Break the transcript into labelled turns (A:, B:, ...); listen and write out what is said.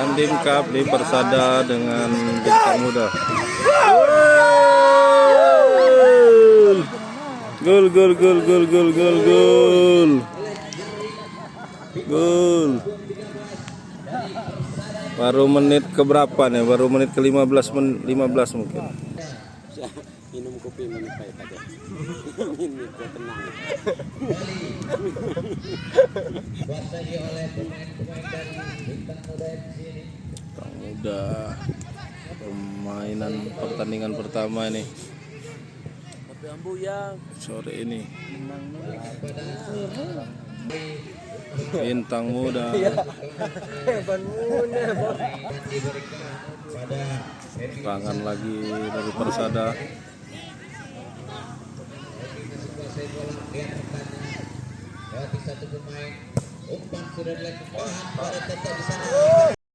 A: Dandim Cup di Persada dengan Bintang Muda. Gol. Baru menit keberapa nih? Baru menit ke-15 mungkin.
B: Minum kopi menit pahit aja. Minum tenang.
A: Bintang Muda pertandingan pertama ini sore ini. Bintang Muda serangan lagi dari Persada. Satu pemain umpan sudah dilakukan pada tetap di sana.